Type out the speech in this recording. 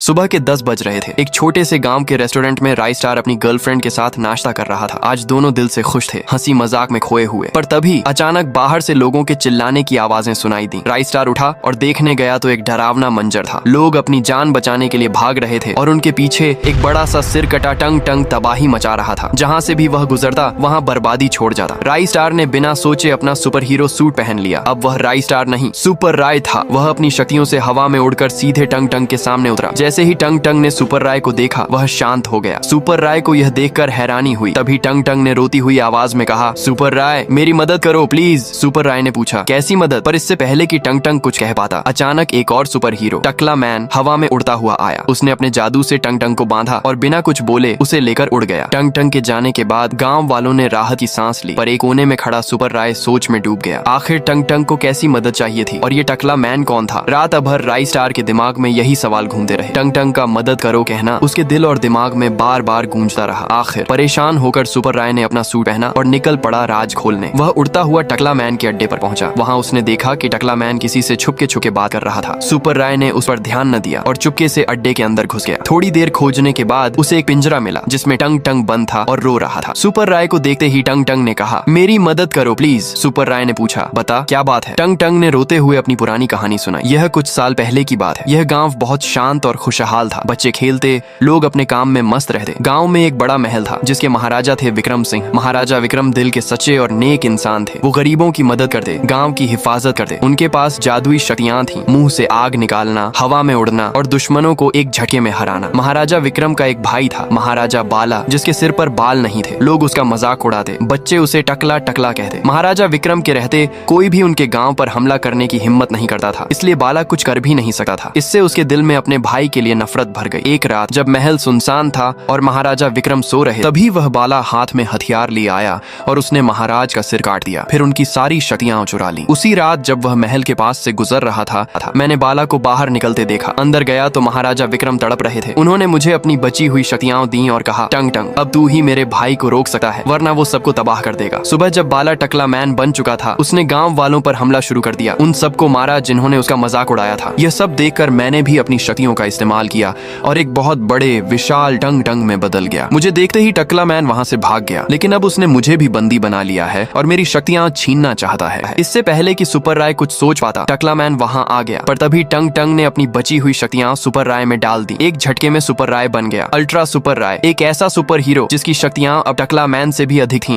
सुबह के 10 बज रहे थे। एक छोटे से गांव के रेस्टोरेंट में राई स्टार अपनी गर्लफ्रेंड के साथ नाश्ता कर रहा था। आज दोनों दिल से खुश थे, हंसी मजाक में खोए हुए। पर तभी अचानक बाहर से लोगों के चिल्लाने की आवाजें सुनाई दी। राई स्टार उठा और देखने गया तो एक डरावना मंजर था। लोग अपनी जान बचाने के लिए भाग रहे थे और उनके पीछे एक बड़ा सा सिर कटा टंग टंग तबाही मचा रहा था। जहाँ से भी वह गुजरता वहाँ बर्बादी छोड़ जाता। राई स्टार ने बिना सोचे अपना सुपर हीरो सूट पहन लिया। अब वह राई स्टार नहीं, सुपर राय था। वह अपनी शक्तियों से हवा में उड़कर सीधे टंग टंग के सामने उतरा। जैसे ही टंग टंग ने सुपर राय को देखा, वह शांत हो गया। सुपर राय को यह देखकर हैरानी हुई। तभी टंग टंग ने रोती हुई आवाज में कहा, सुपर राय मेरी मदद करो प्लीज। सुपर राय ने पूछा, कैसी मदद? पर इससे पहले कि टंग टंग कुछ कह पाता, अचानक एक और सुपर हीरो टकला मैन हवा में उड़ता हुआ आया। उसने अपने जादू से टंग टंग को बांधा और बिना कुछ बोले उसे लेकर उड़ गया। टंग टंग के जाने के बाद गांव वालों ने राहत की सांस ली, पर एक कोने में खड़ा सुपर राय सोच में डूब गया। आखिर टंग टंग को कैसी मदद चाहिए थी और ये टकला मैन कौन था? रात भर राई स्टार के दिमाग में यही सवाल घूमते रहे। टंग टंग का मदद करो कहना उसके दिल और दिमाग में बार बार गूंजता रहा। आखिर परेशान होकर सुपर राय ने अपना सूट पहना और निकल पड़ा राज खोलने। वह उड़ता हुआ टकला मैन के अड्डे पर पहुंचा। वहां उसने देखा कि टकला मैन किसी से छुपके छुपके बात कर रहा था। सुपर राय ने उस पर ध्यान न दिया और चुपके से अड्डे के अंदर घुस गया। थोड़ी देर खोजने के बाद उसे एक पिंजरा मिला जिसमें टंग टंग बंद था और रो रहा था। सुपर राय को देखते ही टंग टंग ने कहा, मेरी मदद करो प्लीज। सुपर राय ने पूछा, बता क्या बात है? टंग टंग ने रोते हुए अपनी पुरानी कहानी सुनाई। यह कुछ साल पहले की बात है। यह गांव बहुत शांत और खुशहाल था। बच्चे खेलते, लोग अपने काम में मस्त रहते। गांव में एक बड़ा महल था जिसके महाराजा थे विक्रम सिंह। महाराजा विक्रम दिल के सच्चे और नेक इंसान थे। वो गरीबों की मदद करते, गांव की हिफाजत करते। उनके पास जादुई शक्तियां थीं, मुंह से आग निकालना, हवा में उड़ना और दुश्मनों को एक झटके में हराना। महाराजा विक्रम का एक भाई था, महाराजा बाला, जिसके सिर पर बाल नहीं थे। लोग उसका मजाक उड़ाते, बच्चे उसे टकला टकला कहते। महाराजा विक्रम के रहते कोई भी उनके गांव पर हमला करने की हिम्मत नहीं करता था, इसलिए बाला कुछ कर भी नहीं सकता था। इससे उसके दिल में अपने भाई के लिए नफरत भर गई। एक रात जब महल सुनसान था और महाराजा विक्रम सो रहे, तभी वह बाला हाथ में हथियार लिए आया और उसने महाराज का सिर काट दिया, फिर उनकी सारी शक्तियां चुरा ली। उसी रात जब वह महल के पास से गुजर रहा था, मैंने बाला को बाहर निकलते देखा। अंदर गया तो महाराजा विक्रम तड़प रहे थे। उन्होंने मुझे अपनी बची हुई शक्तियां दी और कहा, टंग टंग अब तू ही मेरे भाई को रोक सकता है, वरना वो सबको तबाह कर देगा। सुबह जब बाला टकला मैन बन चुका था, उसने गांव वालों पर हमला शुरू कर दिया। उन सबको मारा जिन्होंने उसका मजाक उड़ाया था। यह सब देखकर मैंने भी अपनी शक्तियों का इस्तेमाल किया और एक बहुत बड़े विशाल टंग टंग में बदल गया। मुझे देखते ही टकला मैन वहां से भाग गया, लेकिन अब उसने मुझे भी बंदी बना लिया है और मेरी शक्तियां छीनना चाहता है। इससे पहले कि सुपर राय कुछ सोच पाता, टकला मैन वहां आ गया। पर तभी टंग टंग ने अपनी बची हुई शक्तियां सुपर राय में डाल दी। एक झटके में सुपर राय बन गया अल्ट्रा सुपर राय, एक ऐसा सुपर हीरो जिसकी शक्तियां अब टकला मैन से भी अधिक थीं।